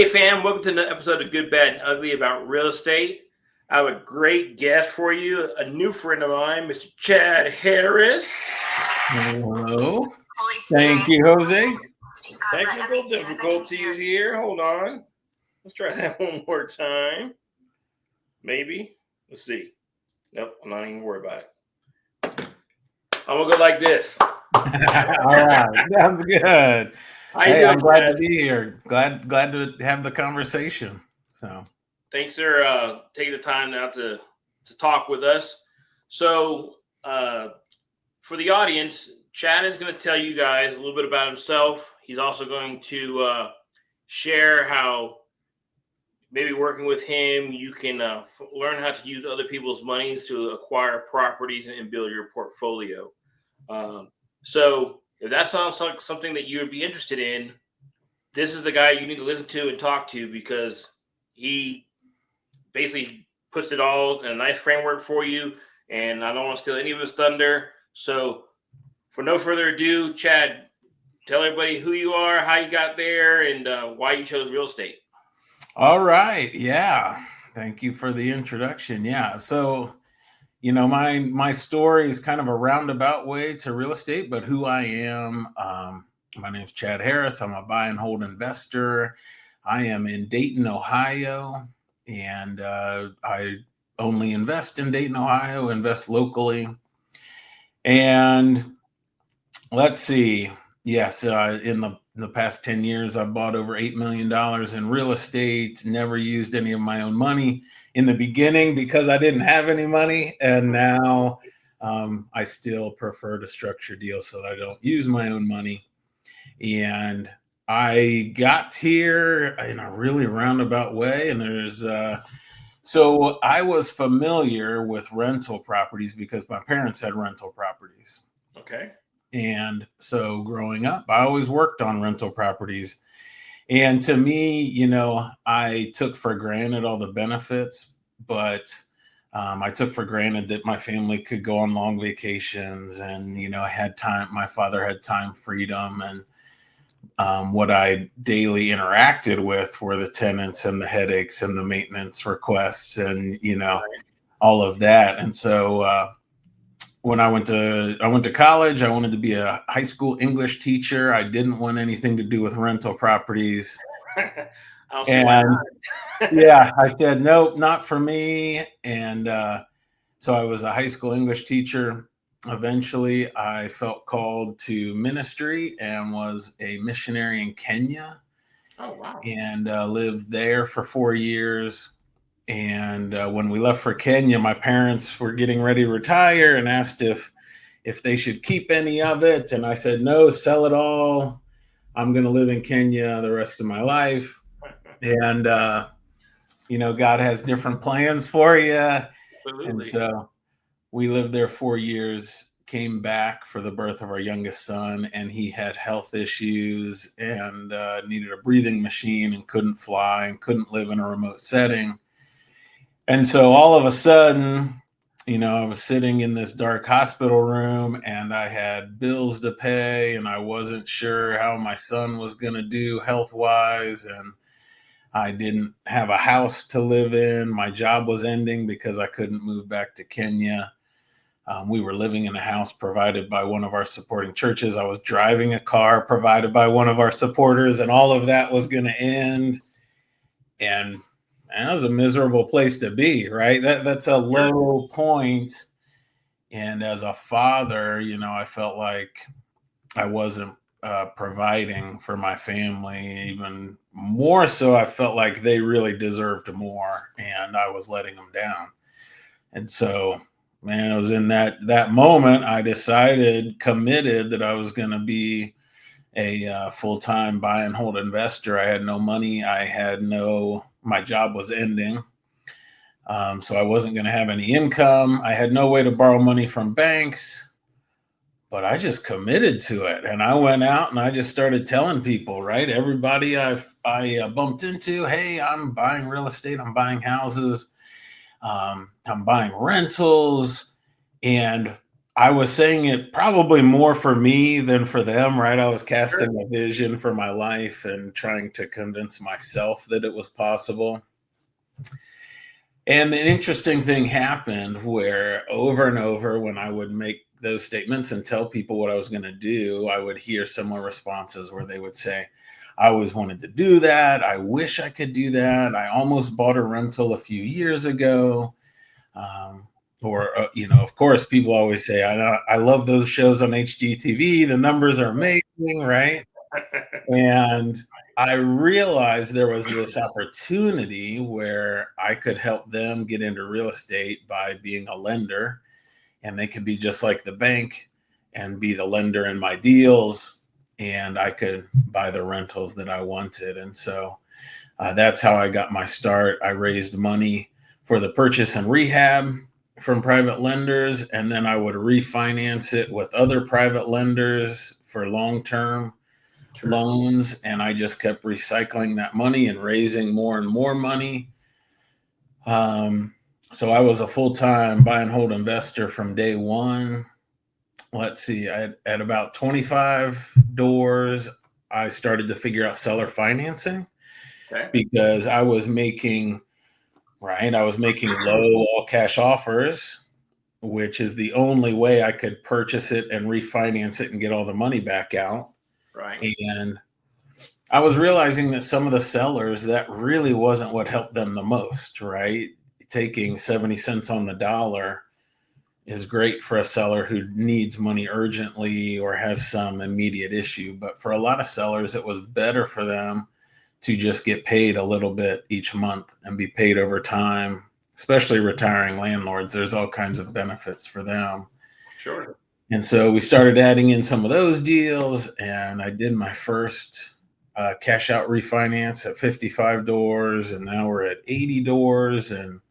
Hey fam, welcome to another episode of Good, Bad, and Ugly about real estate. I have a great guest for you, a new friend of mine, Mr. Chad Harris. Hello. Thank you, Jose. Technical difficulties here. Hold on. Let's try that one more time. Maybe. Let's see. Nope, I'm not even worried about it. I'm gonna go like this. All right, sounds good. How you Hey, doing, I'm glad Chad? to be here. Glad to have the conversation. So, Thanks for taking the time now to talk with us. So, for the audience, Chad is going to tell you guys a little bit about himself. He's also going to share how maybe working with him, you can learn how to use other people's monies to acquire properties and build your portfolio. Um, so, if that sounds like something that you would be interested in, this is the guy you need to listen to and talk to because he basically puts it all in a nice framework for you. And I don't want to steal any of his thunder. So, for no further ado, Chad, tell everybody who you are, how you got there, and why you chose real estate. all right, yeah. Thank you for the introduction. Yeah, so my story is kind of a roundabout way to real estate, but who I am. My name's Chad Harris. I'm a buy and hold investor. I am in Dayton, Ohio, and I only invest in Dayton, Ohio, invest locally. And let's see. Yes, in the past 10 years, I've bought over $8 million in real estate, never used any of my own money in the beginning because I didn't have any money. And now I still prefer to structure deals so that I don't use my own money. And I got here in a really roundabout way. And so I was familiar with rental properties because my parents had rental properties. Okay. And so growing up, I always worked on rental properties. And to me, I took for granted all the benefits, but I took for granted that my family could go on long vacations and, had time. My father had time freedom. And what I daily interacted with were the tenants and the headaches and the maintenance requests and, all of that. And so, when I went to college, I wanted to be a high school English teacher. I didn't want anything to do with rental properties. I'll see why And not. yeah, I said, nope, not for me. And so I was a high school English teacher. Eventually, I felt called to ministry and was a missionary in Kenya Oh, wow. and lived there for 4 years. And when we left for Kenya, my parents were getting ready to retire and asked if they should keep any of it. And I said, no, sell it all. I'm going to live in Kenya the rest of my life. And, God has different plans for you. And Absolutely. so we lived there 4 years, came back for the birth of our youngest son, and he had health issues and needed a breathing machine and couldn't fly and couldn't live in a remote setting. And so all of a sudden, I was sitting in this dark hospital room and I had bills to pay and I wasn't sure how my son was going to do health wise. And I didn't have a house to live in. My job was ending because I couldn't move back to Kenya. We were living in a house provided by one of our supporting churches. I was driving a car provided by one of our supporters, and all of that was going to end. And that was a miserable place to be, right? That's a low point. And as a father, I felt like I wasn't providing for my family. Even more so, I felt like they really deserved more, and I was letting them down. And so, man, it was in that moment I committed that I was going to be a full-time buy and hold investor. I had no money. My job was ending. So I wasn't going to have any income. I had no way to borrow money from banks, but I just committed to it. And I went out and I just started telling people, right? Everybody I bumped into, hey, I'm buying real estate. I'm buying houses. I'm buying rentals. And I was saying it probably more for me than for them, right? I was Sure. casting a vision for my life and trying to convince myself that it was possible. And an interesting thing happened where over and over, when I would make those statements and tell people what I was going to do, I would hear similar responses where they would say, I always wanted to do that. I wish I could do that. I almost bought a rental a few years ago. Um, of course, people always say, I love those shows on HGTV. The numbers are amazing, right? And I realized there was this opportunity where I could help them get into real estate by being a lender, and they could be just like the bank and be the lender in my deals, and I could buy the rentals that I wanted. And so that's how I got my start. I raised money for the purchase and rehab from private lenders, and then I would refinance it with other private lenders for long term Sure. loans. And I just kept recycling that money and raising more and more money. So I was a full time buy and hold investor from day one. Let's see, at about 25 doors, I started to figure out seller financing Okay. because I was making low all cash offers, which is the only way I could purchase it and refinance it and get all the money back out. Right. And I was realizing that some of the sellers, that really wasn't what helped them the most, right? Taking 70 cents on the dollar is great for a seller who needs money urgently or has some immediate issue. But for a lot of sellers, it was better for them to just get paid a little bit each month and be paid over time, especially retiring landlords. There's all kinds of benefits for them. Sure. And so we started adding in some of those deals, and I did my first cash out refinance at 55 doors, and now we're at 80 doors, and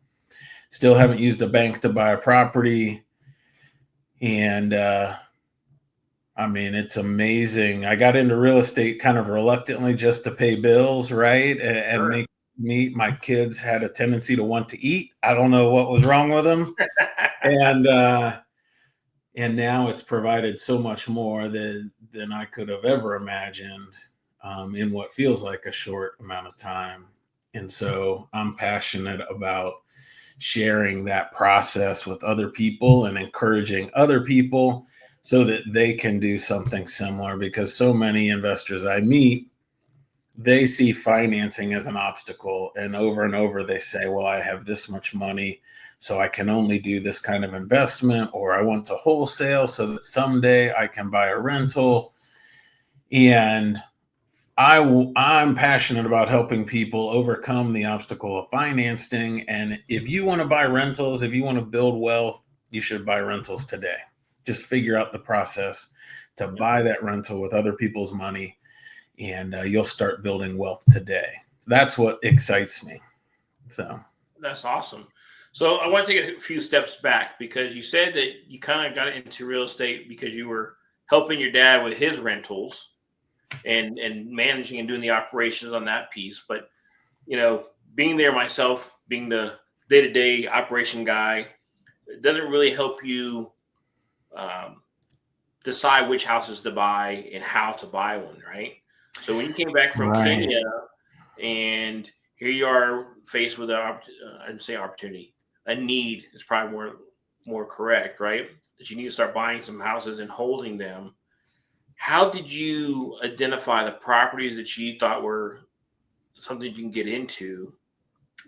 still haven't used a bank to buy a property. And I mean, it's amazing. I got into real estate kind of reluctantly just to pay bills, right? And Sure. make meet. My kids had a tendency to want to eat. I don't know what was wrong with them. And now it's provided so much more than I could have ever imagined in what feels like a short amount of time. And so I'm passionate about sharing that process with other people and encouraging other people so that they can do something similar, because so many investors I meet, they see financing as an obstacle, and over they say, well, I have this much money, so I can only do this kind of investment, or I want to wholesale so that someday I can buy a rental. And I'm passionate about helping people overcome the obstacle of financing. And if you want to buy rentals, if you want to build wealth, you should buy rentals today. Just figure out the process to buy that rental with other people's money, and you'll start building wealth today. That's what excites me. So, That's awesome. So I want to take a few steps back because you said that you kind of got into real estate because you were helping your dad with his rentals and managing and doing the operations on that piece. But being there myself, being the day to day operation guy, it doesn't really help you um, decide which houses to buy and how to buy one, right? So when you came back from right. Kenya and here you are faced with I'd say opportunity, a need is probably more correct, right? That you need to start buying some houses and holding them. How did you identify the properties that you thought were something you can get into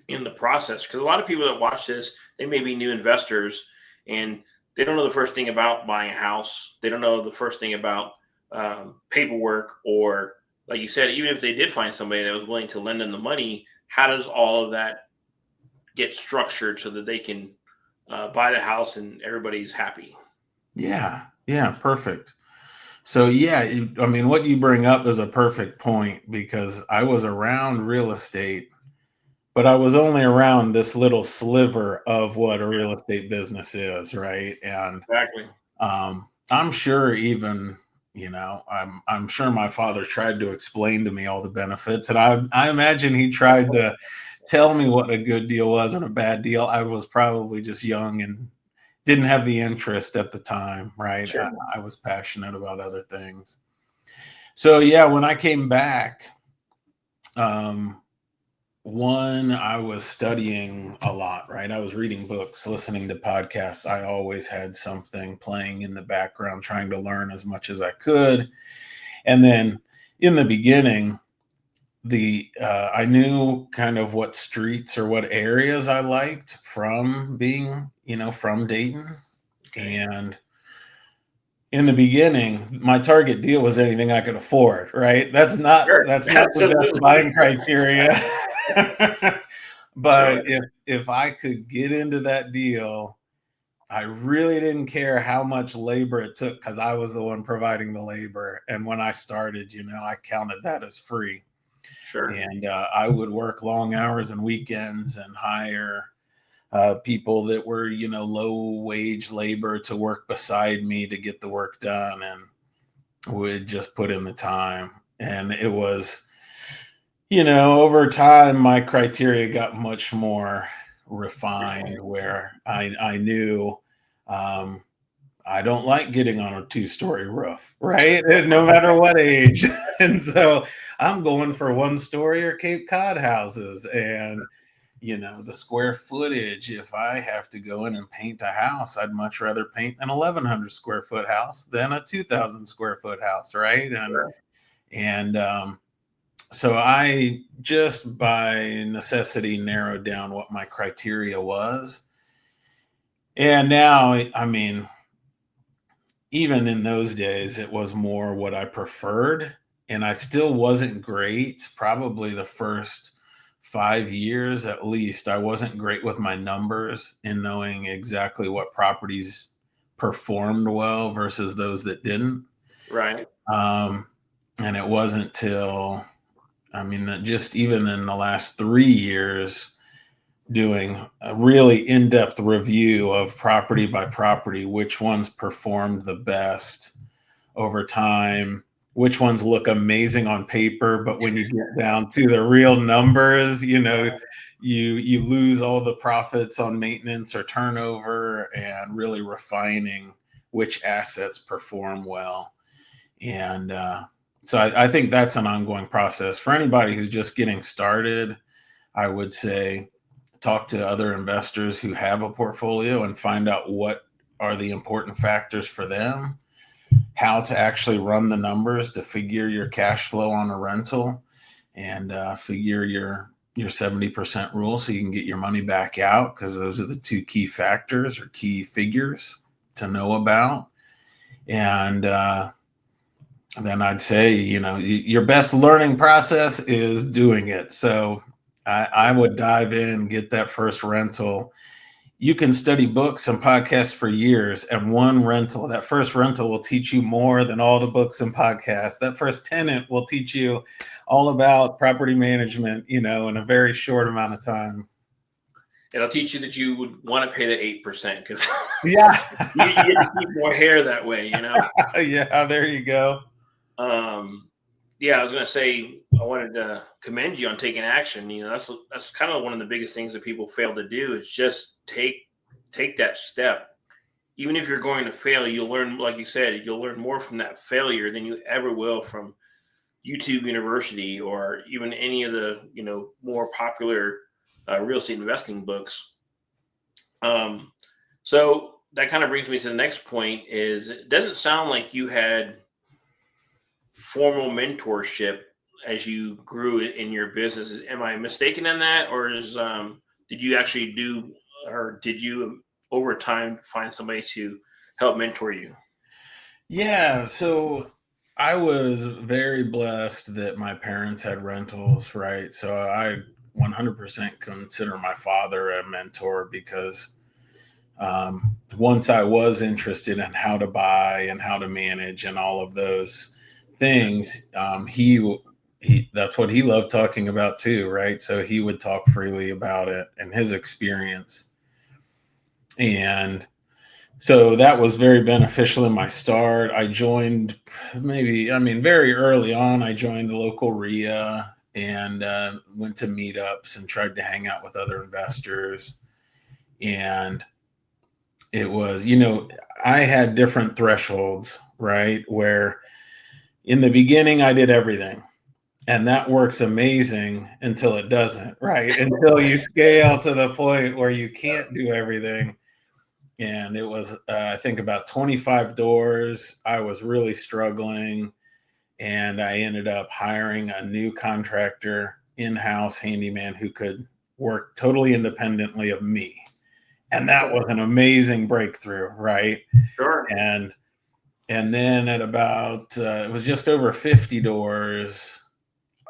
in the process? Because a lot of people that watch this, they may be new investors and they don't know the first thing about buying a house. They don't know the first thing about paperwork, or like you said, even if they did find somebody that was willing to lend them the money, how does all of that get structured so that they can buy the house and everybody's happy? Yeah. Yeah. Perfect. So, yeah, I mean, what you bring up is a perfect point, because I was around real estate, but I was only around this little sliver of what a real estate business is, right? And Exactly. I'm sure even, I'm sure my father tried to explain to me all the benefits, and I imagine he tried to tell me what a good deal was and a bad deal. I was probably just young and didn't have the interest at the time, right? Sure. I was passionate about other things. So yeah, when I came back, one, I was studying a lot, right? I was reading books, listening to podcasts. I always had something playing in the background, trying to learn as much as I could. And then in the beginning, I knew kind of what streets or what areas I liked from being, from Dayton. Okay. And in the beginning, my target deal was anything I could afford, right? That's not Sure. the best Absolutely. buying criteria. But Sure. if I could get into that deal, I really didn't care how much labor it took because I was the one providing the labor. And when I started, I counted that as free. Sure. And I would work long hours and weekends and hire people that were, low wage labor to work beside me to get the work done, and would just put in the time. And it was, over time, my criteria got much more refined where I knew um, I don't like getting on a 2-story roof, right? No matter what age. And so I'm going for 1-story or Cape Cod houses. And the square footage, if I have to go in and paint a house, I'd much rather paint an 1,100 square foot house than a 2,000 square foot house, right? Sure. And so I just by necessity narrowed down what my criteria was. And now, I mean, even in those days, it was more what I preferred. And I still wasn't great. Probably the first 5 years at least, I wasn't great with my numbers in knowing exactly what properties performed well versus those that didn't. Right. Um, and it wasn't till, I mean, that just even in the last 3 years, doing a really in-depth review of property by property, which ones performed the best over time, which ones look amazing on paper, but when you get down to the real numbers, you lose all the profits on maintenance or turnover, and really refining which assets perform well. And so I think that's an ongoing process for anybody who's just getting started. I would say talk to other investors who have a portfolio and find out what are the important factors for them, how to actually run the numbers to figure your cash flow on a rental, and figure your 70% rule so you can get your money back out, because those are the two key factors or key figures to know about. And then I'd say, your best learning process is doing it. So I would dive in, get that first rental. You can study books and podcasts for years, and that first rental will teach you more than all the books and podcasts. That first tenant will teach you all about property management, in a very short amount of time. It'll teach you that you would want to pay that 8% because Yeah. you get to keep more hair that way, Yeah, there you go. Yeah, I was gonna say I wanted to commend you on taking action. That's kind of one of the biggest things that people fail to do is just take that step. Even if you're going to fail, you'll learn, like you said, you'll learn more from that failure than you ever will from YouTube University or even any of the more popular real estate investing books. Um, so that kind of brings me to the next point: is it doesn't sound like you had formal mentorship as you grew in your business. Am I mistaken in that, or did you actually do, or did you over time find somebody to help mentor you? Yeah, so I was very blessed that my parents had rentals, right? So I 100% consider my father a mentor, because once I was interested in how to buy and how to manage and all of those things, he that's what he loved talking about too, right? So he would talk freely about it and his experience. And so that was very beneficial in my start. I joined very early on. I joined the local RIA and went to meetups and tried to hang out with other investors. And it was, I had different thresholds, right? Where in the beginning I did everything. And that works amazing until it doesn't, right? Until you scale to the point where you can't do everything. And it was, I think, about 25 doors. I was really struggling. And I ended up hiring a new contractor, in-house handyman who could work totally independently of me. And that was an amazing breakthrough, right? Sure. And then at about, it was just over 50 doors,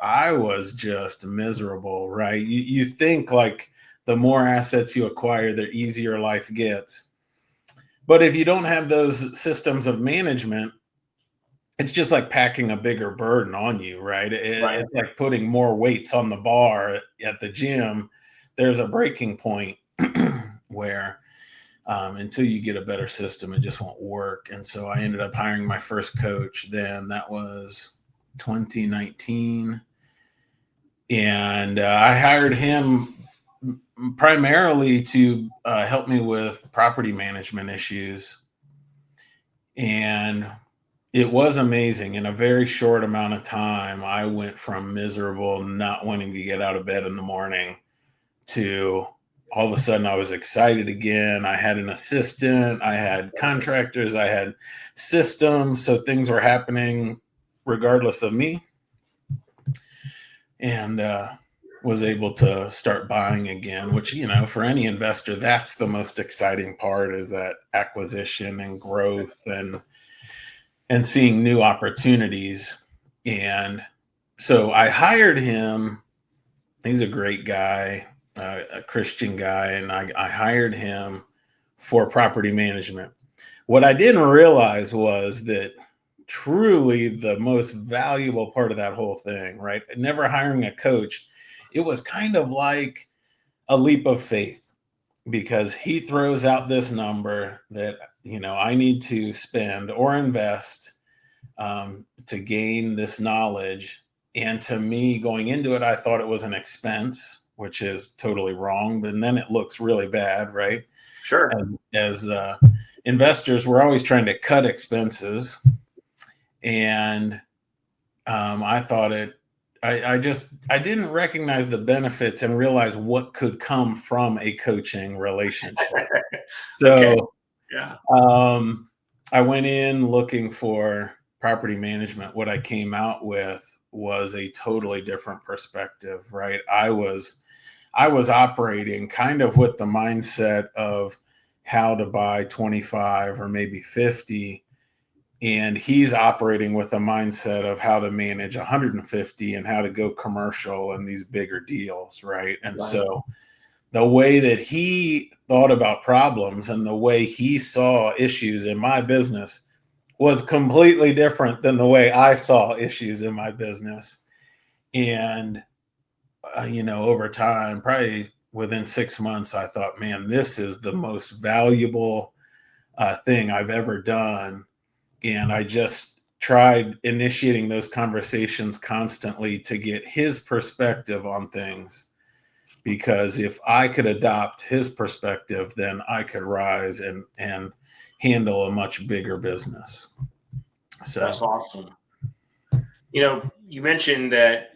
I was just miserable, right? You think like the more assets you acquire, the easier life gets. But if you don't have those systems of management, it's just like packing a bigger burden on you, right? Right. It's like putting more weights on the bar at the gym. There's a breaking point where until you get a better system, it just won't work. And so I ended up hiring my first coach then. That was 2019. And I hired him primarily to help me with property management issues. And it was amazing. In a very short amount of time, I went from miserable, not wanting to get out of bed in the morning, to all of a sudden I was excited again. I had an assistant, I had contractors, I had systems. So things were happening regardless of me. And was able to start buying again, which, for any investor, that's the most exciting part, is that acquisition and growth and seeing new opportunities. And so I hired him. He's a great guy, a Christian guy, and I hired him for property management. What I didn't realize was that truly the most valuable part of that whole thing, right? Never hiring a coach, it was kind of like a leap of faith, because he throws out this number that, I need to spend or invest to gain this knowledge. And to me, going into it, I thought it was an expense, which is totally wrong. But then it looks really bad, right? Sure. As investors, we're always trying to cut expenses. And I thought I didn't recognize the benefits and realize what could come from a coaching relationship. So Okay. Yeah. I went in looking for property management. What I came out with was a totally different perspective, right? I was operating kind of with the mindset of how to buy 25 or maybe 50. And he's operating with a mindset of how to manage 150 and how to go commercial and these bigger deals, right? And Right. so the way that he thought about problems and the way he saw issues in my business was completely different than the way I saw issues in my business. And, over time, probably within 6 months, I thought, man, this is the most valuable thing I've ever done. And I just tried initiating those conversations constantly to get his perspective on things, because if I could adopt his perspective, then I could rise and handle a much bigger business. So That's awesome. You mentioned that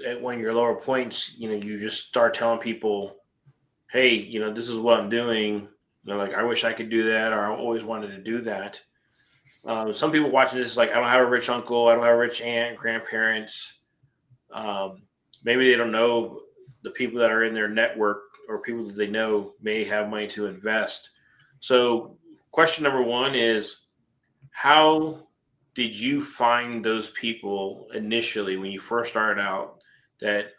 at one of your lower points, you just start telling people, hey, this is what I'm doing. They're like, I wish I could do that, or I always wanted to do that. Some people watching this is like, I don't have a rich uncle, I don't have a rich aunt, grandparents. Maybe they don't know the people that are in their network, or people that they know may have money to invest. So, question number one is, how did you find those people initially when you first started out that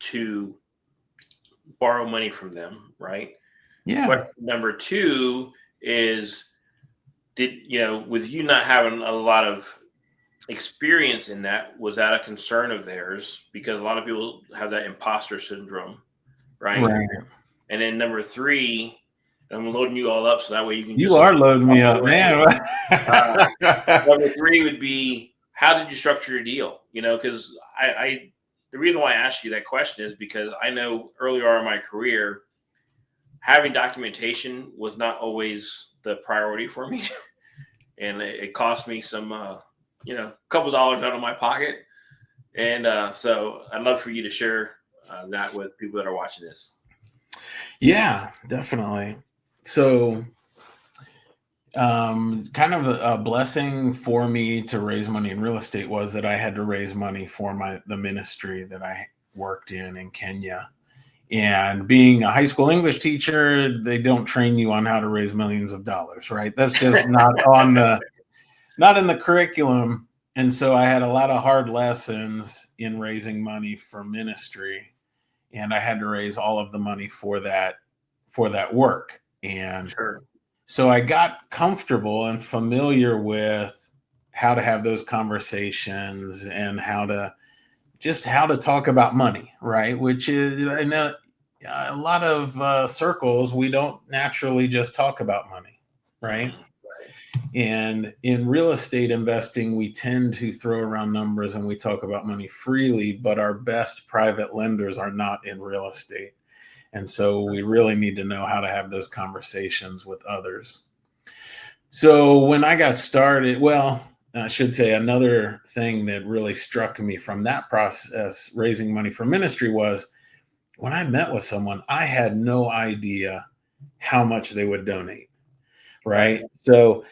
to borrow money from them, right? yeah, Question number two is, with you not having a lot of experience in that, was that a concern of theirs? Because a lot of people have that imposter syndrome, right? right. And then number three, I'm loading you all up so that way you can You just are loading walk me up, away. man. Number three would be, how did you structure your deal? Because the reason why I asked you that question is because I know earlier on in my career, having documentation was not always the priority for me, and it cost me some, a couple dollars out of my pocket. And so I'd love for you to share that with people that are watching this. Yeah, definitely. So, kind of a blessing for me to raise money in real estate was that I had to raise money for the ministry that I worked in Kenya. And being a high school English teacher, they don't train you on how to raise millions of dollars, right? That's just not in the curriculum. And so I had a lot of hard lessons in raising money for ministry, and I had to raise all of the money for that work. And Sure. so I got comfortable and familiar with how to have those conversations and how to talk about money, right? Which is, I know, a lot of circles, we don't naturally just talk about money, right? Mm-hmm. And in real estate investing, we tend to throw around numbers and we talk about money freely, but our best private lenders are not in real estate. And so we really need to know how to have those conversations with others. So when I got started, well, I should say another thing that really struck me from that process, raising money for ministry, was when I met with someone, I had no idea how much they would donate. Right. So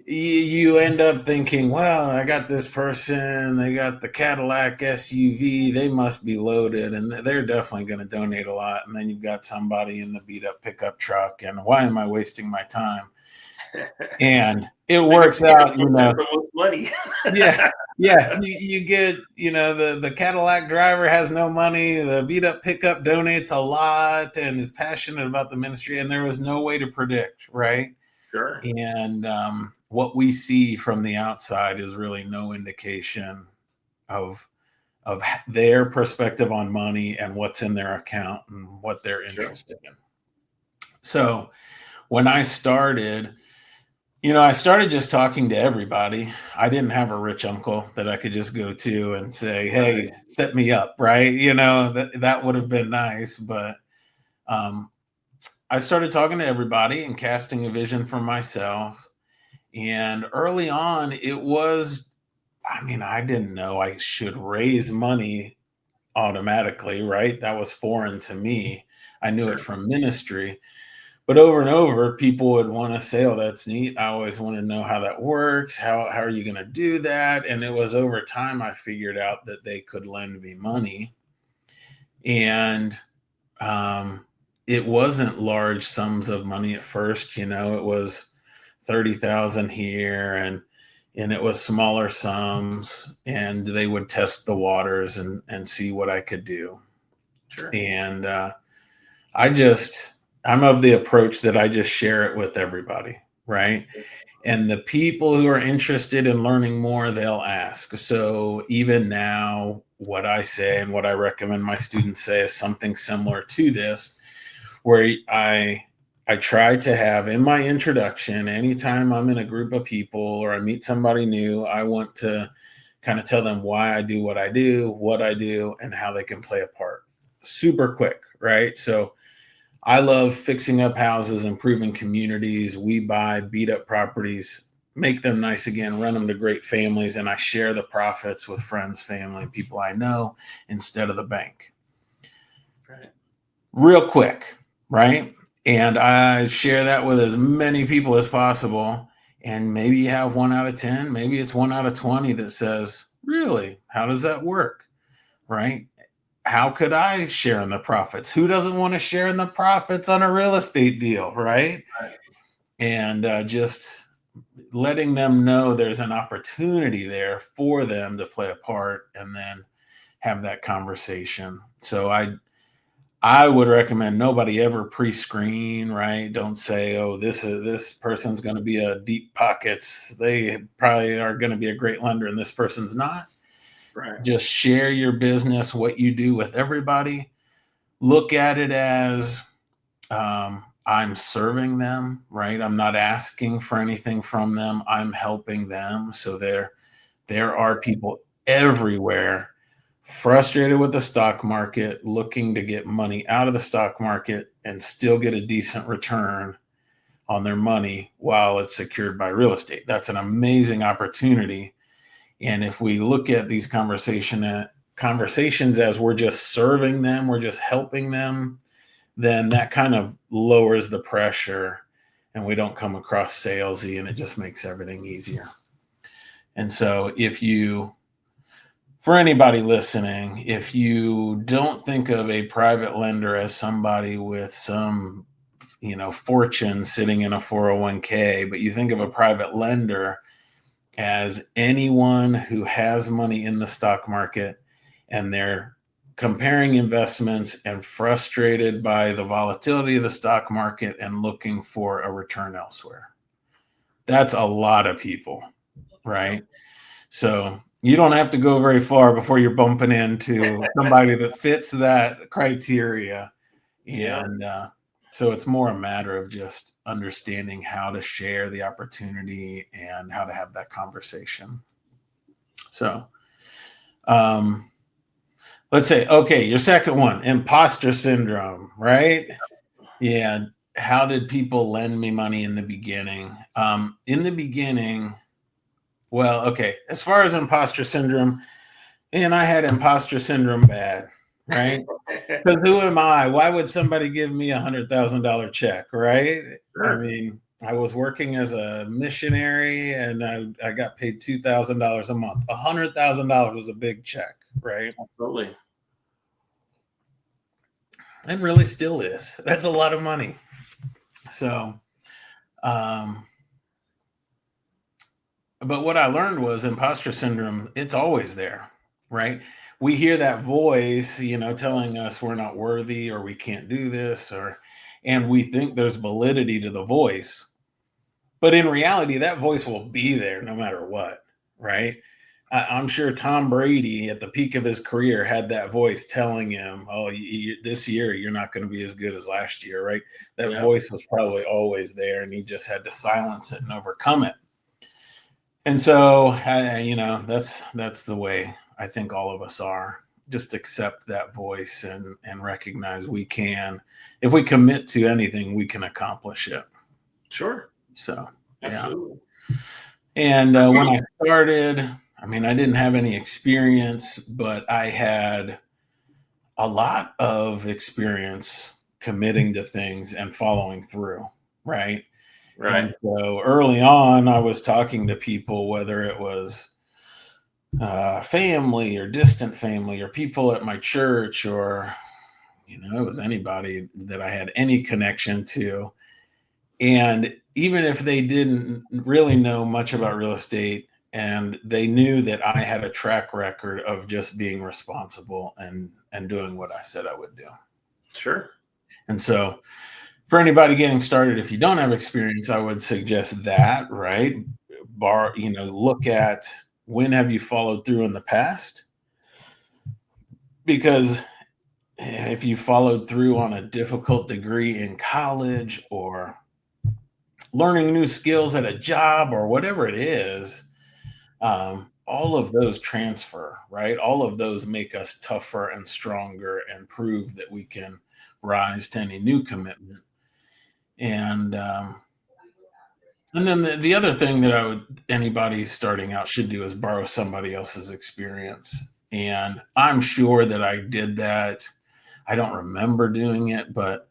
you end up thinking, well, I got this person, they got the Cadillac SUV, they must be loaded and they're definitely going to donate a lot. And then you've got somebody in the beat up pickup truck, and why am I wasting my time? And it works out, money. yeah, yeah. You get, the Cadillac driver has no money, the beat up pickup donates a lot and is passionate about the ministry, and there was no way to predict, right? Sure. And what we see from the outside is really no indication of their perspective on money and what's in their account and what they're interested in. So when I started, I started just talking to everybody. I didn't have a rich uncle that I could just go to and say, "Hey, set me up," right? That would have been nice, but I started talking to everybody and casting a vision for myself. And early on, I didn't know I should raise money automatically, right? That was foreign to me. I knew it from ministry. But over and over, people would want to say, "Oh, that's neat." I always wanted to know how that works. How are you going to do that? And it was over time I figured out that they could lend me money. And it wasn't large sums of money at first. It was 30,000 here, and it was smaller sums, and they would test the waters and see what I could do. Sure. And I'm of the approach that I just share it with everybody, right? And the people who are interested in learning more, they'll ask. So even now, what I say and what I recommend my students say is something similar to this, where I try to have in my introduction, anytime I'm in a group of people or I meet somebody new, I want to kind of tell them why I do, what I do, and how they can play a part. Super quick, right? So I love fixing up houses, improving communities. We buy beat up properties, make them nice again, run them to great families, and I share the profits with friends, family, people I know instead of the bank. Right. Real quick, right? And I share that with as many people as possible. And maybe you have 1 out of 10, maybe it's 1 out of 20 that says, "Really? How does that work?" Right? How could I share in the profits? Who doesn't want to share in the profits on a real estate deal, right? Right. And just letting them know there's an opportunity there for them to play a part and then have that conversation. So I would recommend nobody ever pre-screen, right? Don't say, "Oh, this person's going to be a deep pockets. They probably are going to be a great lender, and this person's not." Right. Just share your business, what you do with everybody. Look at it as I'm serving them, right? I'm not asking for anything from them. I'm helping them. So there are people everywhere frustrated with the stock market, looking to get money out of the stock market and still get a decent return on their money while it's secured by real estate. That's an amazing opportunity. And if we look at these conversations as we're just serving them, we're just helping them, then that kind of lowers the pressure and we don't come across salesy, and it just makes everything easier. And so for anybody listening, if you don't think of a private lender as somebody with some, fortune sitting in a 401k, but you think of a private lender as anyone who has money in the stock market and they're comparing investments and frustrated by the volatility of the stock market and looking for a return elsewhere. That's a lot of people, right? So you don't have to go very far before you're bumping into somebody that fits that criteria. And so it's more a matter of just understanding how to share the opportunity and how to have that conversation. So let's say, okay, your second one, imposter syndrome, right? Yeah. How did people lend me money in the beginning? Well, okay, as far as imposter syndrome, and I had imposter syndrome bad, right? Because who am I? Why would somebody give me $100,000 check, right? Sure. I mean, I was working as a missionary and I got paid $2,000 a month. $100,000 was a big check, right? Absolutely. It really still is. That's a lot of money. So, but what I learned was imposter syndrome, it's always there, right? We hear that voice, telling us we're not worthy or we can't do this, and we think there's validity to the voice. But in reality, that voice will be there no matter what, right? I'm sure Tom Brady at the peak of his career had that voice telling him, oh, this year you're not going to be as good as last year, right? That voice was probably always there and he just had to silence it and overcome it. And so, that's the way I think all of us are. Just accept that voice and recognize if we commit to anything, we can accomplish it. Sure. So, absolutely. Yeah. And when I started, I didn't have any experience, but I had a lot of experience committing to things and following through, right? Right. And so early on, I was talking to people, whether it was family or distant family or people at my church or, it was anybody that I had any connection to. And even if they didn't really know much about real estate and they knew that I had a track record of just being responsible and doing what I said I would do. Sure. And so for anybody getting started, if you don't have experience, I would suggest that, right? Look at when have you followed through in the past? Because if you followed through on a difficult degree in college or learning new skills at a job or whatever it is, all of those transfer, right? All of those make us tougher and stronger and prove that we can rise to any new commitment. And then the other thing that anybody starting out should do is borrow somebody else's experience. And I'm sure that I did that. I don't remember doing it, but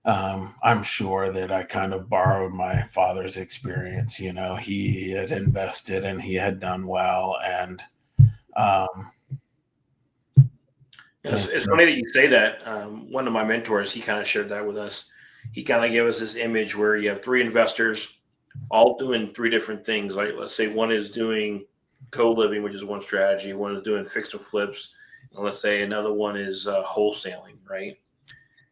I'm sure that I kind of borrowed my father's experience. He had invested and he had done well. And it's funny that you say that. One of my mentors, he kind of shared that with us. He kind of gave us this image where you have three investors all doing three different things. Like, let's say one is doing co-living, which is one strategy. One is doing fix and flips. And let's say another one is wholesaling, right?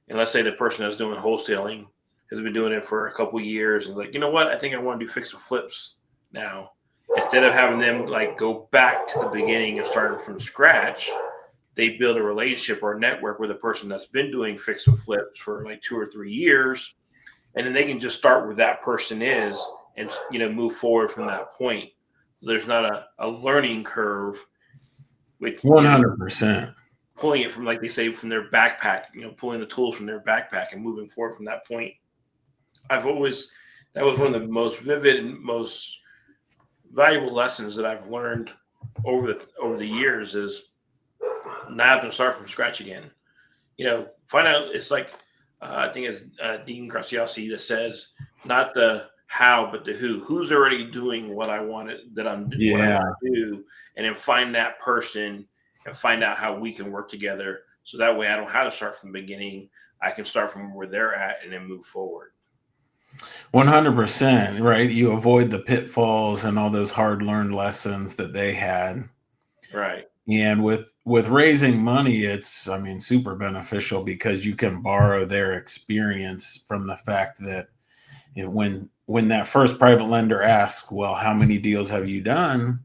And let's say the person that's doing wholesaling has been doing it for a couple of years and like, you know what? I think I want to do fix and flips now. Instead of having them like go back to the beginning and starting from scratch, they build a relationship or a network with a person that's been doing fix and flips for like 2 or 3 years. And then they can just start where that person is and, move forward from that point. So there's not a learning curve, with 100%. pulling it from, like they say, from their backpack, pulling the tools from their backpack and moving forward from that point. That was one of the most vivid and most valuable lessons that I've learned over the years is not having to start from scratch again. Find out. It's like I think it's Dean Graziosi that says not the how but the who. Who's already doing what I wanted what I want to do, and then find that person and find out how we can work together. So that way I don't have to start from the beginning. I can start from where they're at and then move forward. 100%, right? You avoid the pitfalls and all those hard learned lessons that they had. Right. And with raising money, it's, super beneficial because you can borrow their experience from the fact that when that first private lender asks, well, how many deals have you done?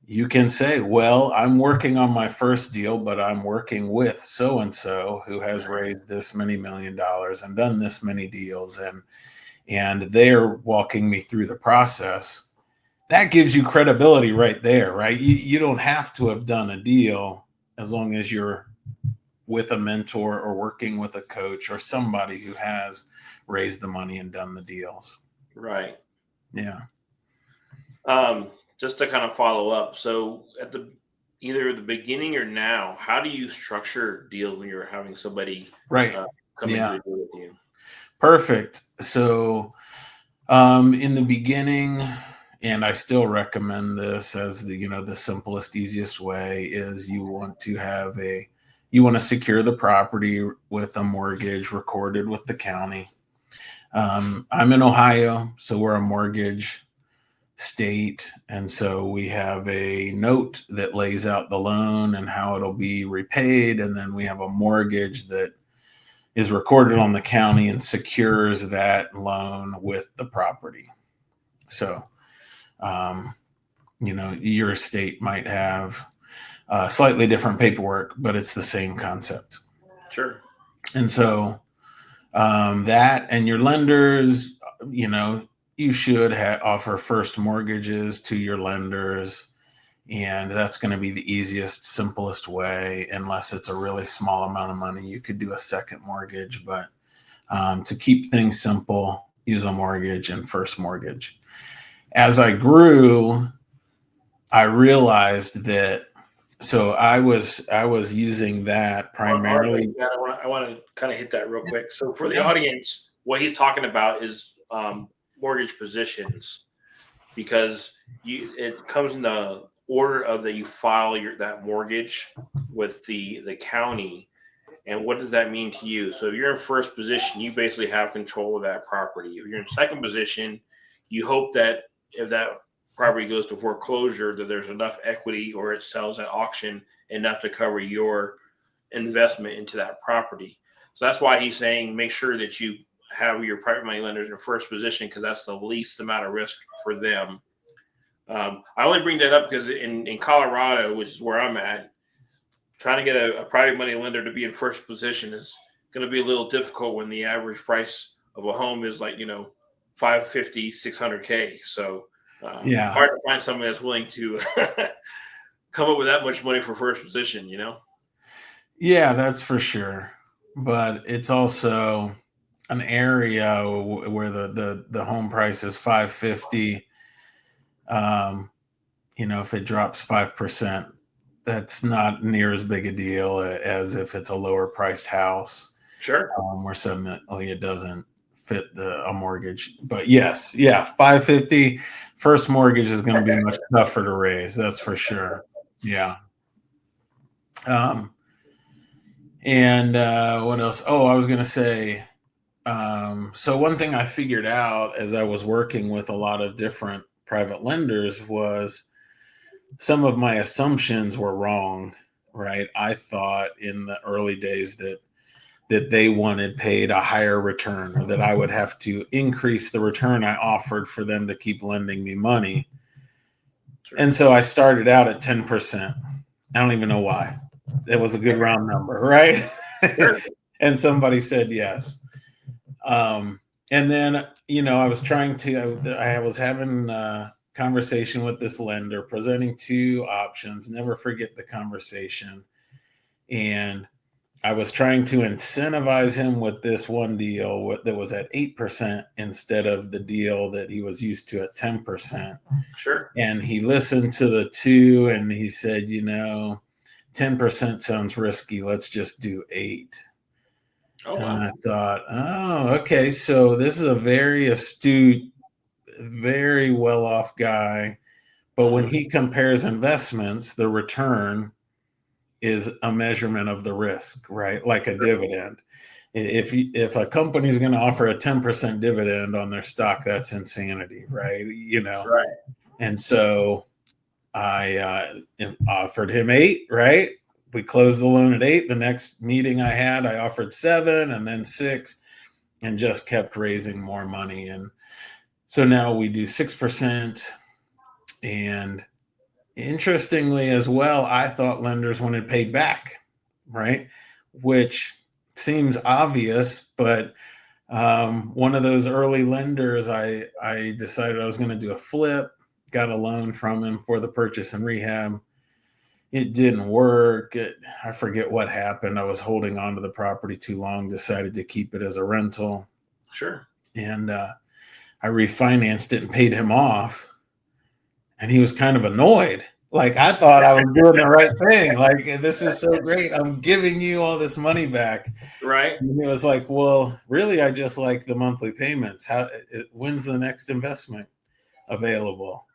You can say, well, I'm working on my first deal, but I'm working with so-and-so who has raised this many $1 million and done this many deals. And they're walking me through the process. That gives you credibility right there, right? You don't have to have done a deal as long as you're with a mentor or working with a coach or somebody who has raised the money and done the deals. Right. Yeah. Just to kind of follow up. So at either the beginning or now, how do you structure deals when you're having somebody come into a deal with you? Perfect. So in the beginning, and I still recommend this as the simplest, easiest way, is you want to secure the property with a mortgage recorded with the county. I'm in Ohio, so we're a mortgage state. And so we have a note that lays out the loan and how it'll be repaid. And then we have a mortgage that is recorded on the county and secures that loan with the property. So, your state might have slightly different paperwork, but it's the same concept. Sure. And so that and your lenders, you should offer first mortgages to your lenders. And that's going to be the easiest, simplest way, unless it's a really small amount of money. You could do a second mortgage, but to keep things simple, use a mortgage and first mortgage. As I grew, I realized that. So I was using that primarily. I want to kind of hit that real quick. So for the audience, what he's talking about is mortgage positions, because it comes in the order of that you file that mortgage with the county. And what does that mean to you? So if you're in first position, you basically have control of that property. If you're in second position, you hope that if that property goes to foreclosure, that there's enough equity or it sells at auction enough to cover your investment into that property. So that's why he's saying make sure that you have your private money lenders in first position, because that's the least amount of risk for them. I only bring that up because in Colorado, which is where I'm at, trying to get a private money lender to be in first position is going to be a little difficult when the average price of a home is like, $550,000, $600,000. So hard to find someone that's willing to come up with that much money for first position, Yeah, that's for sure. But it's also an area where the home price is $550,000. If it drops 5%, that's not near as big a deal as if it's a lower priced house. Sure. Where suddenly it doesn't fit a mortgage. But yes, $550,000 first mortgage is going to be much tougher to raise. That's for sure. Yeah. And what else? Oh, I was going to say, so one thing I figured out as I was working with a lot of different private lenders was some of my assumptions were wrong, right? I thought in the early days that they wanted paid a higher return, or that I would have to increase the return I offered for them to keep lending me money. Sure. And so I started out at 10%. I don't even know why. It was a good round number, right? Sure. And somebody said yes. And then, I was trying to, I was having conversation with this lender, presenting two options. Never forget the conversation. And I was trying to incentivize him with this one deal that was at 8% instead of the deal that he was used to at 10%. Sure. And he listened to the two and he said, 10% sounds risky. Let's just do 8. Oh, And wow. I thought, okay. So this is a very astute, very well-off guy. But when he compares investments, the return is a measurement of the risk, right? Like a dividend. If a company is going to offer a 10% dividend on their stock, that's insanity, right? Right. And so I offered him 8, right? We closed the loan at 8. The next meeting I had, I offered 7 and then 6 and just kept raising more money. And so now we do 6%. And interestingly as well, I thought lenders wanted paid back, right? Which seems obvious, but one of those early lenders, I decided I was going to do a flip, got a loan from him for the purchase and rehab. It didn't work. I forget what happened. I was holding on to the property too long, decided to keep it as a rental. Sure. And I refinanced it and paid him off. And he was kind of annoyed. Like, I thought I was doing the right thing. Like, this is so great. I'm giving you all this money back. Right. And he was like, well, really, I just like the monthly payments. When's the next investment available?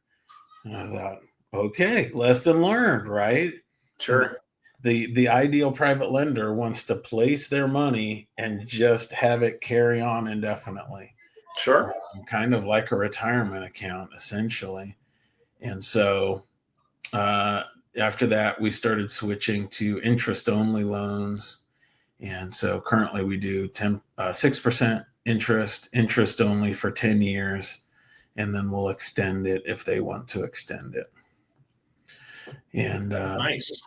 And I thought, okay, lesson learned, right? Sure. The ideal private lender wants to place their money and just have it carry on indefinitely. Sure. Kind of like a retirement account, essentially. And so after that, we started switching to interest-only loans. And so currently we do 6% interest only for 10 years. And then we'll extend it if they want to extend it. And Nice.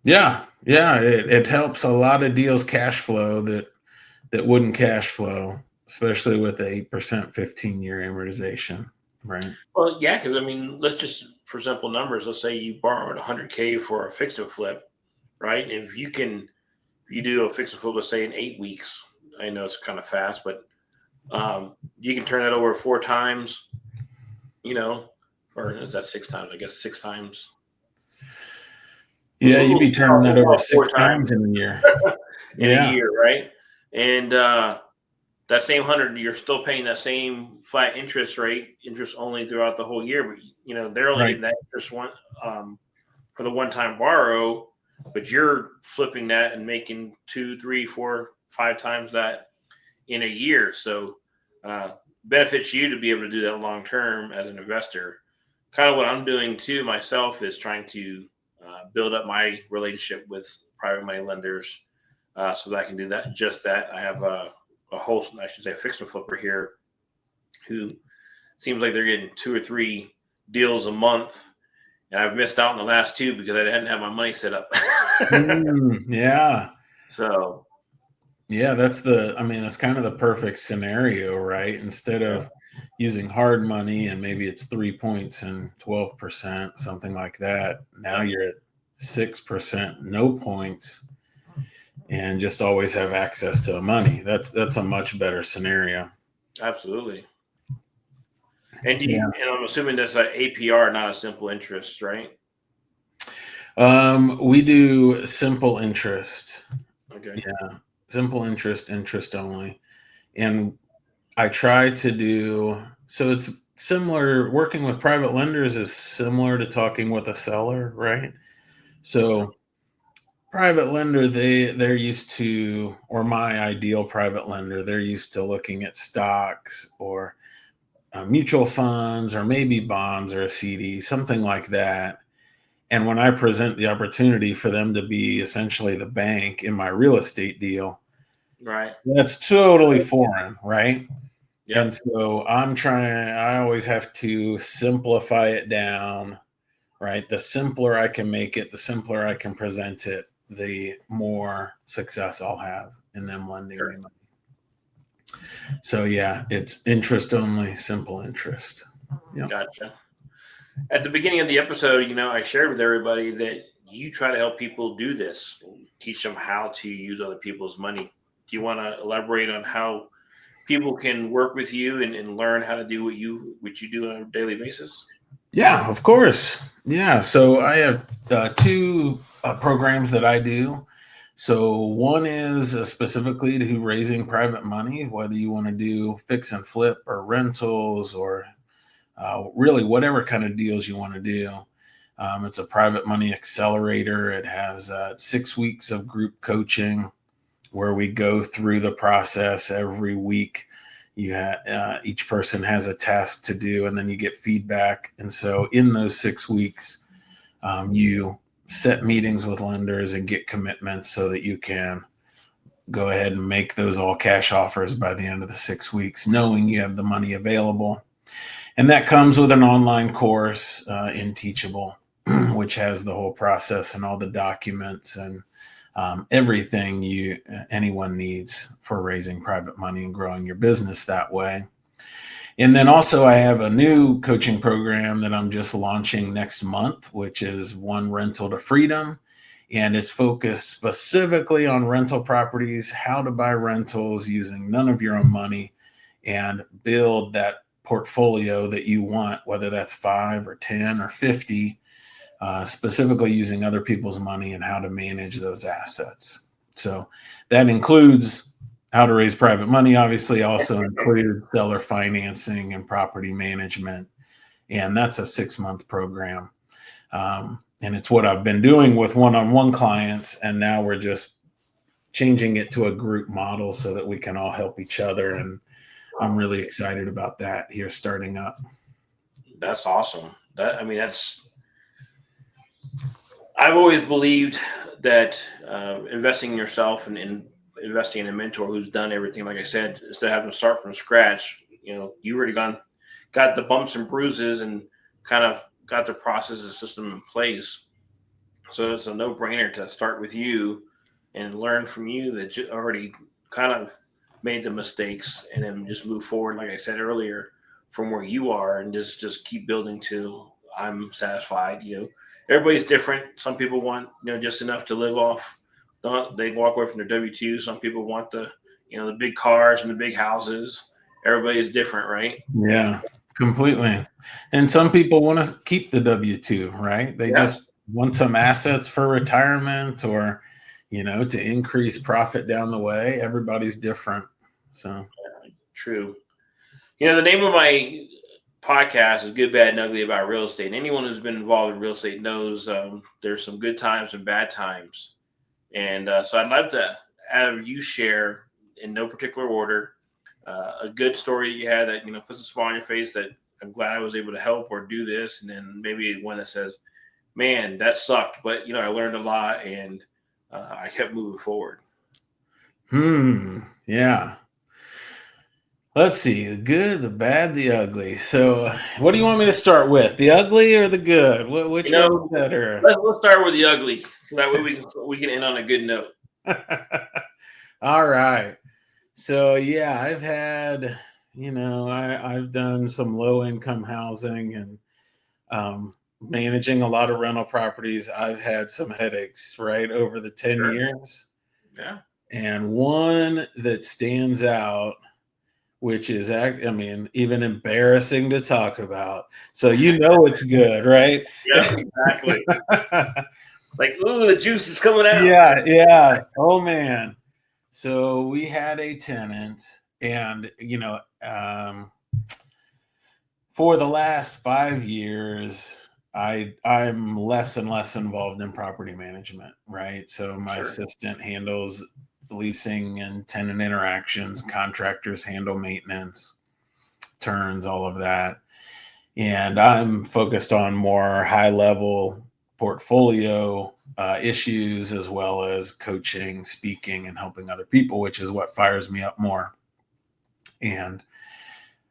Yeah, it helps a lot of deals cash flow that wouldn't cash flow, especially with the 8% 15-year amortization, right? Well, yeah, because I mean, let's just for simple numbers, let's say you borrowed $100K for a fix and flip, right? And if you do a fix and flip, let's say in 8 weeks. I know it's kind of fast, but you can turn that over 4 times, or is that 6 times? I guess 6 times. Yeah, you'd be turning that over 6 times in a year. In a year, right? And that same 100, you're still paying that same flat interest rate, interest only throughout the whole year. But they're only getting that interest for the one-time borrow, but you're flipping that and making 2, 3, 4, 5 times that in a year. So benefits you to be able to do that long term as an investor. Kind of what I'm doing too myself is trying to build up my relationship with private money lenders so that I can do that. Just that I have a fix and flipper here who seems like they're getting 2 or 3 deals a month. And I've missed out on the last 2 because I didn't have my money set up. Yeah. So. Yeah, that's kind of the perfect scenario, right? Instead of using hard money and maybe it's 3 points and 12%, something like that. Now you're at 6%, no points, and just always have access to the money. That's a much better scenario. Absolutely. And I'm assuming that's an APR, not a simple interest, right? We do simple interest. Okay. Yeah, simple interest only. And I try to do so. It's similar. Working with private lenders is similar to talking with a seller, right? So private lender, they're used to, or my ideal private lender, they're used to looking at stocks or mutual funds or maybe bonds or a CD, something like that. And when I present the opportunity for them to be essentially the bank in my real estate deal, right, that's totally foreign, right? Yep. And so I always have to simplify it down, right? The simpler I can make it, the simpler I can present it, the more success I'll have in them lending me money. So yeah, it's interest only, simple interest. Yep. Gotcha. At the beginning of the episode, I shared with everybody that you try to help people do this, teach them how to use other people's money. Do you want to elaborate on how people can work with you and learn how to do what you do on a daily basis? Yeah, of course. Yeah. So I have two programs that I do. So one is specifically to raising private money, whether you want to do fix and flip or rentals or really whatever kind of deals you want to do. It's a private money accelerator. It has 6 weeks of group coaching where we go through the process every week. Each person has a task to do, and then you get feedback. And so, in those 6 weeks, you set meetings with lenders and get commitments so that you can go ahead and make those all cash offers by the end of the 6 weeks, knowing you have the money available. And that comes with an online course in Teachable, which has the whole process and all the documents and everything anyone needs for raising private money and growing your business that way. And then also I have a new coaching program that I'm just launching next month, which is One Rental to Freedom. And it's focused specifically on rental properties, how to buy rentals using none of your own money and build that portfolio that you want, whether that's 5 or 10 or 50, specifically using other people's money and how to manage those assets. So that includes how to raise private money, obviously, also includes seller financing and property management. And that's a 6-month program. And it's what I've been doing with one-on-one clients. And now we're just changing it to a group model so that we can all help each other. And I'm really excited about that here starting up. That's awesome. I've always believed that investing in yourself and investing in a mentor who's done everything, like I said, instead of having to start from scratch, you already got the bumps and bruises and kind of got the process and system in place. So it's a no-brainer to start with you and learn from you that you already kind of made the mistakes and then just move forward, like I said earlier, from where you are and just keep building till I'm satisfied. Everybody's different. Some people want, just enough to live off. They walk away from their W-2. Some people want the big cars and the big houses. Everybody is different, right? Yeah, completely. And some people want to keep the W-2, right? They just want some assets for retirement or, to increase profit down the way. Everybody's different. So true. The name of my podcast is Good, Bad, and Ugly about real estate. And anyone who's been involved in real estate knows there's some good times and bad times. And so I'd love to have you share, in no particular order, a good story you had that puts a smile on your face that I'm glad I was able to help or do this, and then maybe one that says, "Man, that sucked, but I learned a lot and I kept moving forward." Yeah. Let's see, the good, the bad, the ugly. So, what do you want me to start with? The ugly or the good? Which one's better? Let's start with the ugly, so that way we can end on a good note. All right. So yeah, I've had, I've done some low income housing and managing a lot of rental properties. I've had some headaches, right, over the 10 years. Yeah. And one that stands out, which is, even embarrassing to talk about. So it's good, right? Yeah, exactly. Like, ooh, the juice is coming out. Yeah. Oh man. So we had a tenant, and for the last 5 years, I'm less and less involved in property management, right? So my assistant handles leasing and tenant interactions, contractors handle maintenance, turns, all of that. And I'm focused on more high level portfolio issues, as well as coaching, speaking, and helping other people, which is what fires me up more. And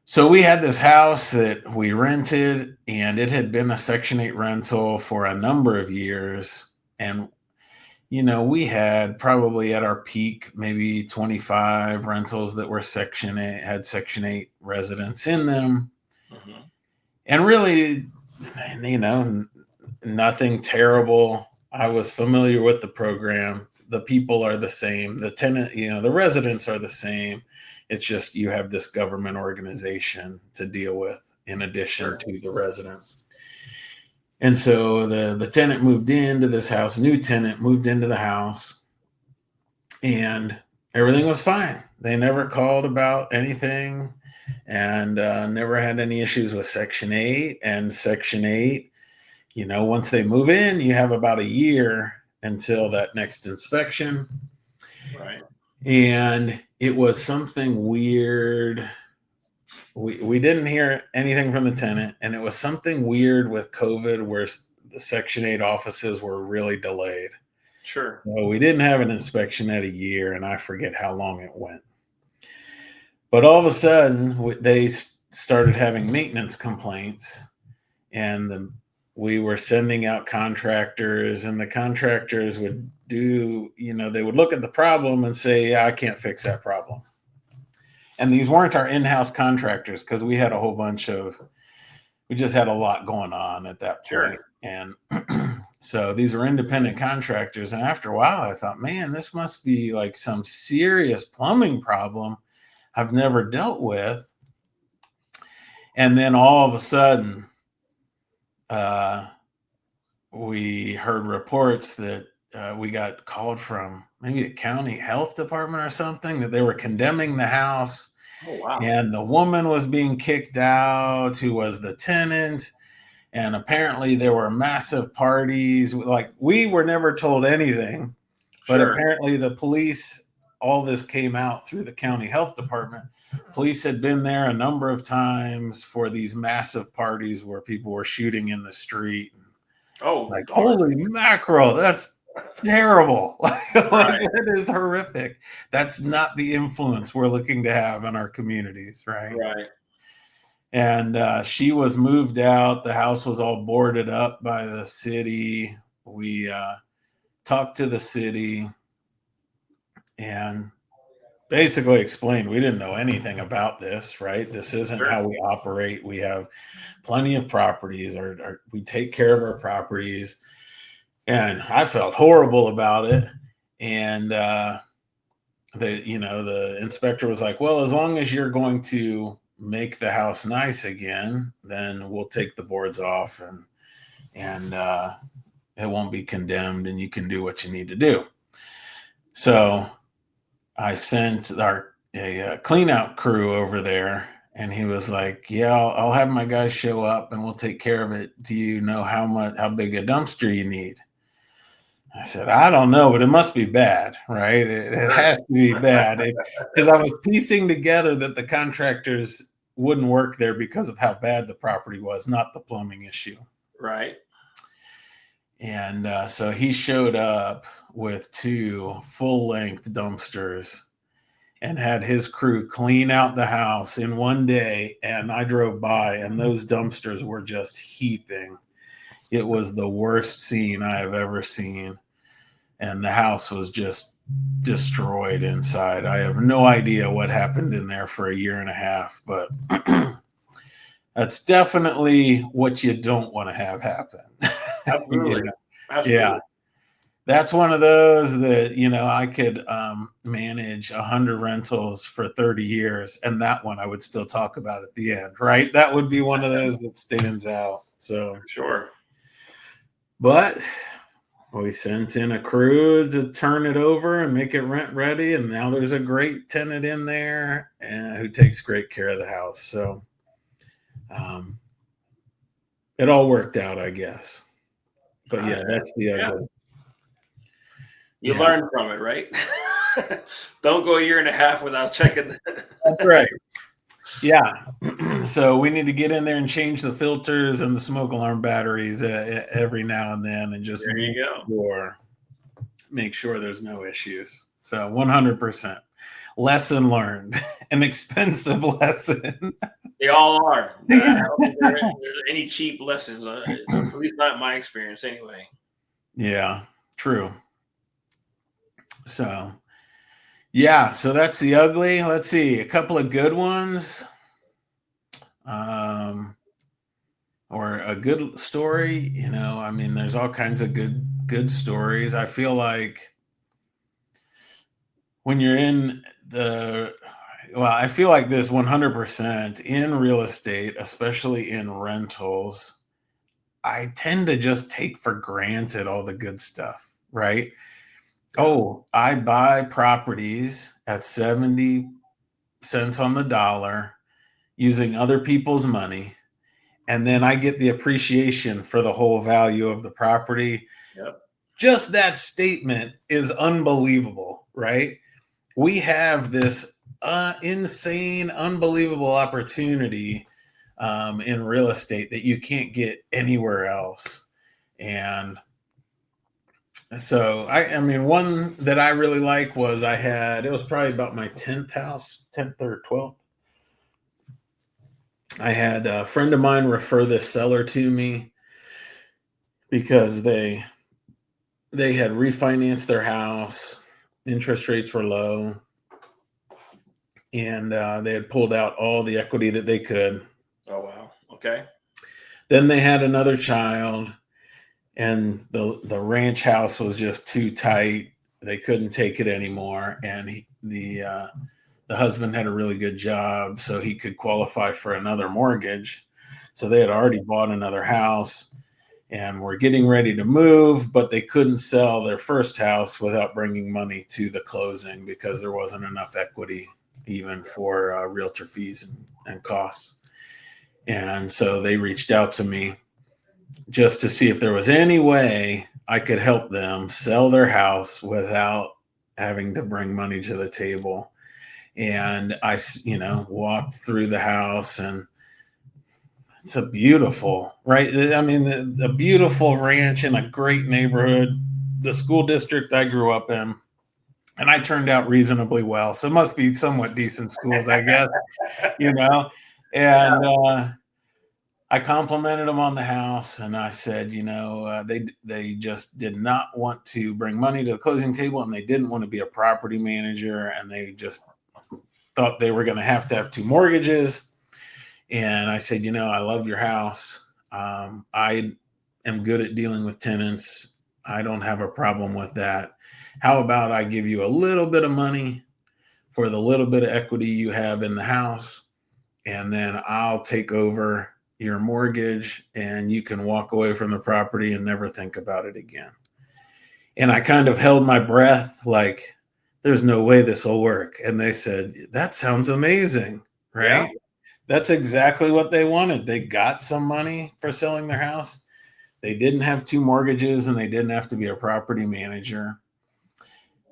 so we had this house that we rented, and it had been a Section 8 rental for a number of years. And we had probably at our peak, maybe 25 rentals that were Section 8, had Section 8 residents in them. Mm-hmm. And really, and, nothing terrible. I was familiar with the program. The people are the same. The tenant, the residents are the same. It's just you have this government organization to deal with in addition to the resident. And so the tenant moved into this house, new tenant moved into the house, and everything was fine. They never called about anything and never had any issues with Section 8. And Section 8, once they move in, you have about a year until that next inspection. Right. And it was something weird. We didn't hear anything from the tenant, and it was something weird with COVID where the Section 8 offices were really delayed. Sure. So we didn't have an inspection at a year, and I forget how long it went. But all of a sudden, they started having maintenance complaints, and we were sending out contractors, and the contractors would they would look at the problem and say, yeah, I can't fix that problem. And these weren't our in-house contractors because we just had a lot going on at that point. Sure. And so these were independent contractors. And after a while, I thought, man, this must be like some serious plumbing problem I've never dealt with. And then all of a sudden, we heard reports that we got called from maybe the county health department or something, that they were condemning the house. Oh, wow. And the woman was being kicked out who was the tenant. And apparently there were massive parties. Like, we were never told anything, but apparently the police, all this came out through the county health department. Police had been there a number of times for these massive parties where people were shooting in the street. Oh, like, holy mackerel, that's terrible. It is horrific. That's not the influence we're looking to have in our communities, right? Right. And she was moved out. The house was all boarded up by the city. We talked to the city and basically explained we didn't know anything about this, right? This isn't how we operate. We have plenty of properties, or we take care of our properties. And I felt horrible about it. And the inspector was like, well, as long as you're going to make the house nice again, then we'll take the boards off and it won't be condemned and you can do what you need to do. So I sent a clean out crew over there, and he was like, yeah, I'll have my guys show up and we'll take care of it. Do you know how big a dumpster you need? I said, I don't know, but it must be bad, right? It has to be bad. Because I was piecing together that the contractors wouldn't work there because of how bad the property was, not the plumbing issue. Right. And so he showed up with 2 full-length dumpsters and had his crew clean out the house in one day. And I drove by, and those dumpsters were just heaping. It was the worst scene I have ever seen. And the house was just destroyed inside. I have no idea what happened in there for a year and a half, but that's definitely what you don't want to have happen. Absolutely. Absolutely. Yeah. That's one of those that, I could manage 100 rentals for 30 years. And that one I would still talk about at the end, right? That would be one of those that stands out. So, sure. But we sent in a crew to turn it over and make it rent ready. And now there's a great tenant in there who takes great care of the house. So it all worked out, I guess. But yeah, that's the ugly. You learn from it, right? Don't go a year and a half without checking. That's right. Yeah. So we need to get in there and change the filters and the smoke alarm batteries every now and then, and just make sure there's no issues. So 100% lesson learned, an expensive lesson. They all are. I don't think there's any cheap lessons, at least not in my experience anyway. Yeah, true. So, yeah, so that's the ugly. Let's see, a couple of good ones. or a good story, I mean, there's all kinds of good stories. I feel like when you're in the well, I feel like this 100% in real estate, especially in rentals, I tend to just take for granted all the good stuff, right? Yeah. Oh, I buy properties at 70 cents on the dollar using other people's money, and then I get the appreciation for the whole value of the property. Yep. Just that statement is unbelievable, right? We have this insane, unbelievable opportunity in real estate that you can't get anywhere else. And so, I mean, one that I really like was it was probably about my 10th house, 10th or 12th. I had a friend of mine refer this seller to me because they had refinanced their house, interest rates were low, and they had pulled out all the equity that they could. Oh, wow. Okay. Then they had another child, and the ranch house was just too tight. They couldn't take it anymore, and the husband had a really good job, so he could qualify for another mortgage. So they had already bought another house and were getting ready to move, but they couldn't sell their first house without bringing money to the closing because there wasn't enough equity even for realtor fees and costs. And so they reached out to me just to see if there was any way I could help them sell their house without having to bring money to the table. And I, walked through the house, and it's a beautiful, right? I mean, a beautiful ranch in a great neighborhood, the school district I grew up in, and I turned out reasonably well. So it must be somewhat decent schools, I guess, you know. Yeah. And I complimented them on the house, and I said, they just did not want to bring money to the closing table, and they didn't want to be a property manager, and they just thought they were going to have 2 mortgages. And I said, I love your house. I am good at dealing with tenants. I don't have a problem with that. How about I give you a little bit of money for the little bit of equity you have in the house, and then I'll take over your mortgage, and you can walk away from the property and never think about it again. And I kind of held my breath like, there's no way this will work. And they said, that sounds amazing, Yeah. right? That's exactly what they wanted. They got some money for selling their house. They didn't have 2 mortgages, and they didn't have to be a property manager.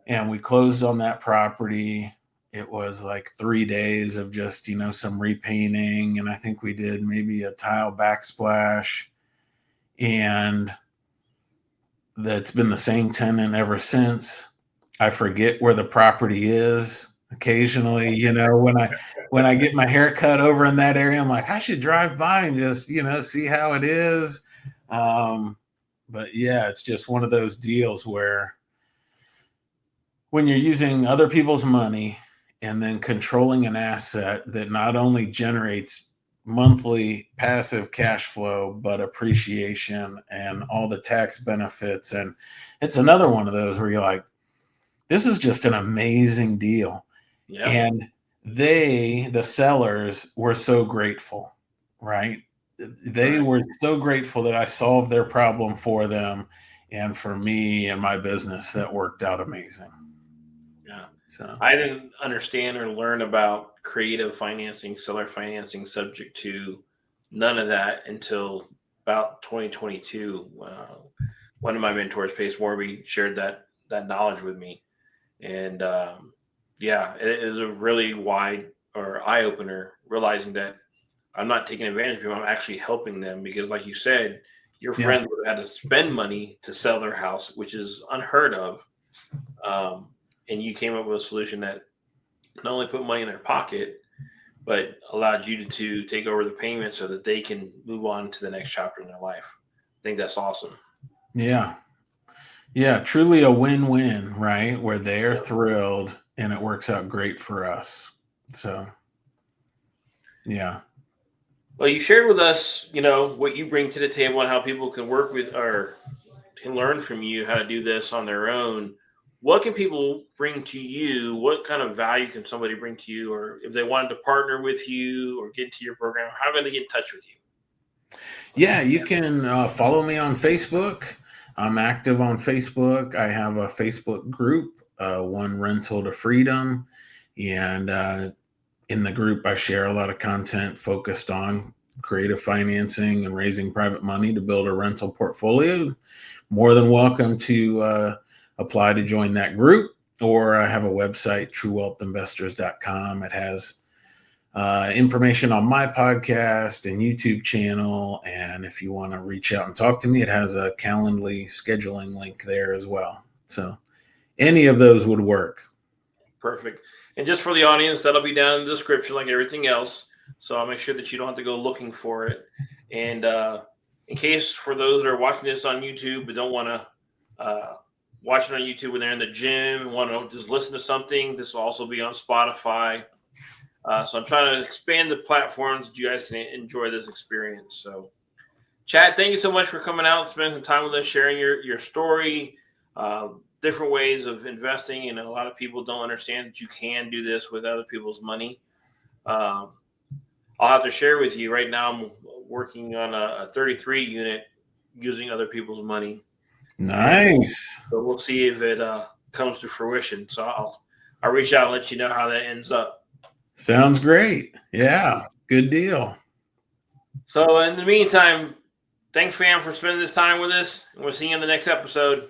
And we closed on that property. It was like 3 days of just, some repainting. And I think we did maybe a tile backsplash. And that's been the same tenant ever since. I forget where the property is occasionally, when I get my hair cut over in that area, I'm like, I should drive by and just, see how it is. But yeah, it's just one of those deals where when you're using other people's money and then controlling an asset that not only generates monthly passive cash flow, but appreciation and all the tax benefits. And it's another one of those where you're like, this is just an amazing deal. Yeah. And the sellers were so grateful, right? They Right. were so grateful that I solved their problem for them. And for me and my business, that worked out amazing. Yeah. So, I didn't understand or learn about creative financing, seller financing, subject to none of that until about 2022. One of my mentors, Pace Warby, shared that knowledge with me, and yeah, it is a really wide or eye opener, realizing that I'm not taking advantage of people. I'm actually helping them because, like you said, your yeah. friend would have had to spend money to sell their house, which is unheard of. Um, and you came up with a solution that not only put money in their pocket, but allowed you to take over the payment so that they can move on to the next chapter in their life. I think that's awesome. Yeah. Yeah. Truly a win win, right? Where they're thrilled and it works out great for us. So, yeah. Well, you shared with us, what you bring to the table and how people can work with or can learn from you how to do this on their own. What can people bring to you? What kind of value can somebody bring to you? Or if they wanted to partner with you or get into your program, how can they get in touch with you? Yeah, you can follow me on Facebook. I'm active on Facebook. I have a Facebook group, One Rental to Freedom. And in the group, I share a lot of content focused on creative financing and raising private money to build a rental portfolio. More than welcome to apply to join that group. Or I have a website, truewealthinvestors.com. It has information on my podcast and YouTube channel. And if you want to reach out and talk to me, it has a Calendly scheduling link there as well. So any of those would work. Perfect. And just for the audience, that'll be down in the description like everything else. So I'll make sure that you don't have to go looking for it. And in case for those that are watching this on YouTube but don't want to watch it on YouTube when they're in the gym and want to just listen to something, this will also be on Spotify. So I'm trying to expand the platforms that you guys can enjoy this experience. So, Chad, thank you so much for coming out and spending some time with us, sharing your story, different ways of investing. And a lot of people don't understand that you can do this with other people's money. Um, I'll have to share with you right now. I'm working on a 33 unit using other people's money, and Nice. so we'll see if it comes to fruition. So I'll reach out and let you know how that ends up. Sounds great. Yeah, good deal. So in the meantime, thanks, fam, for spending this time with us. And we'll see you in the next episode.